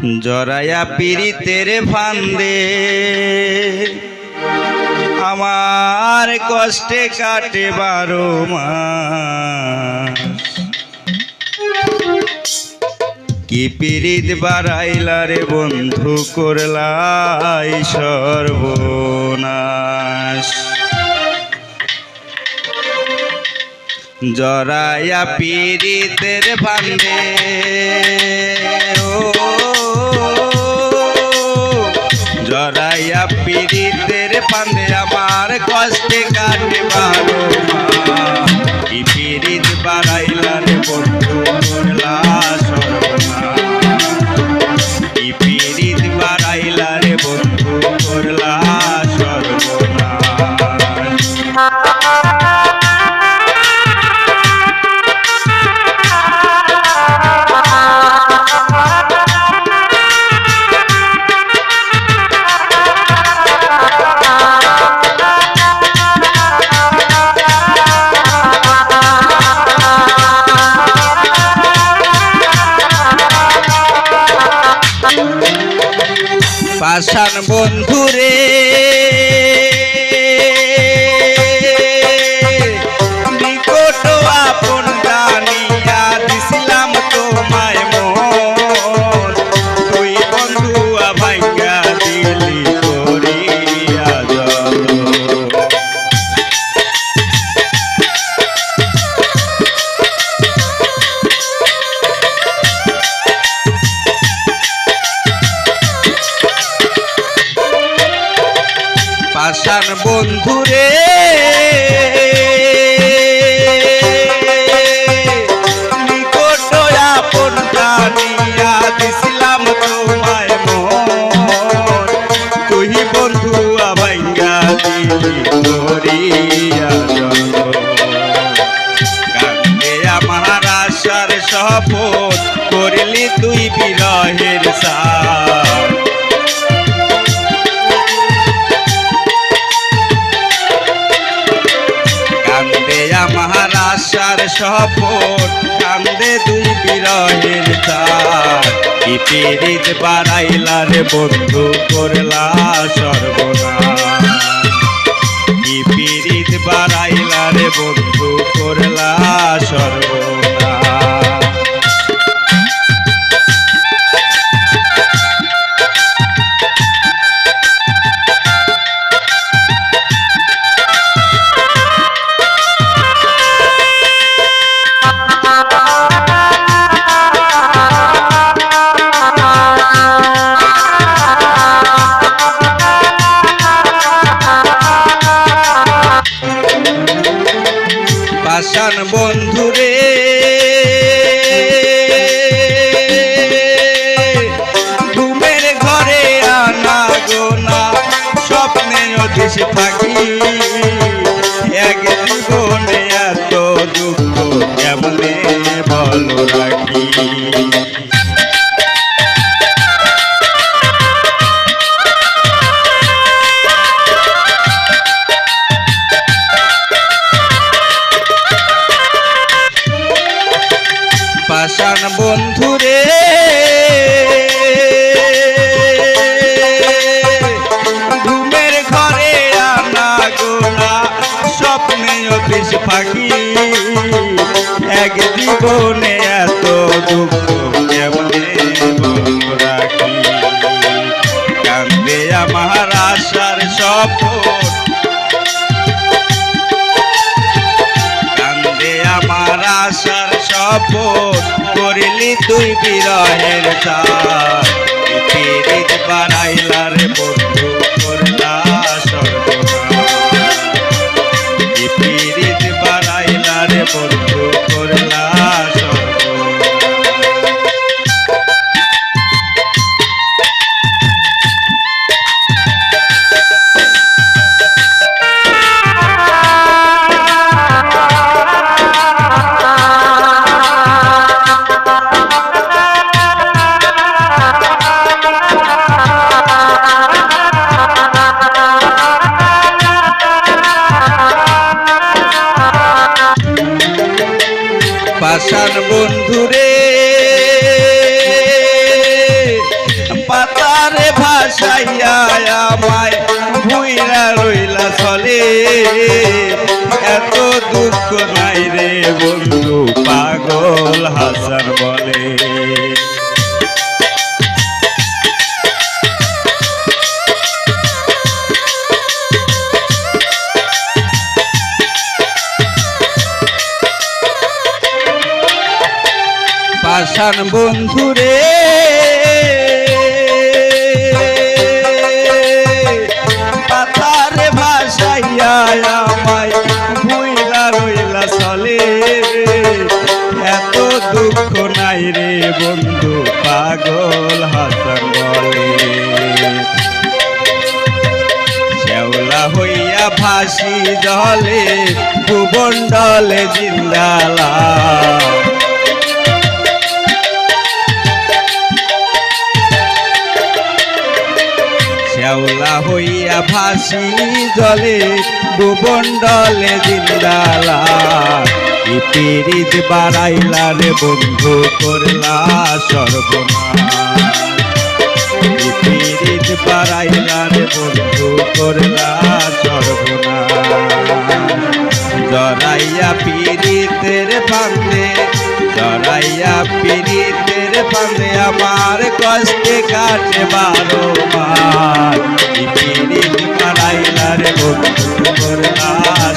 জরায়া পীড়িতের ফান্দে আমার কষ্টে কাটে 12 মাস। কি পীড়িত বাড়াইলা রে বন্ধু করলাই সর্বনাশ। জরায়া পীড়িতের ফান্দে জরায়া পীড়িতের ফান্দে আমার কষ্টে কাটে 12 মাস। কি পীড়িত বাড়াইলা রে বন্ধু করলা সর্বনাশ। কি পীড়িত বাড়াইলা রে বন্ধু করলা সর্বনাশ। পাষাণ বন্ধুরে নিকট আপন জানিয়া দিছিলাম তোমায় মন। তুই বন্ধু ভাঙ্গা দিলি করিয়া জল। পাষাণ বন্ধুরে নিকট আপন জানিয়া দিছিলাম তোমায় মন। তুই বন্ধু ভাঙ্গা দিলি করিয়া জল। কান্দে আমার আশার শপথ করলি তুই বিরহের সাথ। আমার আশার শপথ কান্দে দুই বিরহের তার। কি পীড়িত বাড়াইলা রে বন্ধু করলা সর্বনাশ। কি পীড়িত বাড়াইলা রে বন্ধু করলা সর্বনাশ। পাষাণ বন্ধুরে ঘুমের ঘরে আনা গোনা স্বপ্নে অধিশ থাকি। এক জীবনে এত দুঃখ কেমনে বল রাখি। পাষাণ বন্ধুরে ঘুমের ঘরে আনা গোনা স্বপ্নে অফিস ফাঁকি। এক জীবনে এত দুঃখ কেমনে বল রাখি। কান্দে আমার আশার শপথ কান্দে আমার আশার শপথ করিলি তুই বিরহের সাথ। পীড়িত বাড়াইলা রে বন্ধু করলা সর্বনাশ। পীড়িত বাড়াইলা রে বন্ধু করলা সর্বনাশ। পাষাণ বন্ধুরে ভাসাইয়া আমায় ভুইরা রইলা চলে এত দুঃখ নাই রে বন্ধু পাগল হাসান বলে পাষাণ বন্ধুরে পাথারে ভাসাইয়া আমায় ভুইরা রইলা চলে এত দুঃখ নাই রে বন্ধু পাগল হাসান বলে শ্যাওলা হইয়া ভাসি জলে ভুবন ডলে জিন্দালা শ্যাওলা হইয়া ভাসি জলে ভুবন ডলে জিন্দালা ই পীড়িত বাড়াইলা রে বন্ধু করলা সর্বনাশ ই পীড়িত বাড়াইলা রে বন্ধু করলা সর্বনাশ জড়াইয়া পীড়িতের ফান্দে জড়াইয়া পীড়িতের ফান্দে আমার কষ্টে কাটে 12 মাস ই পীড়িত বাড়াইলা রে বন্ধু করলা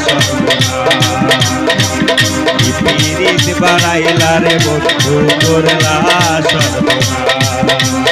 সর্বনাশ ই পীড়িত বাড়াইলা রে বন্ধু করলা সর্বনাশ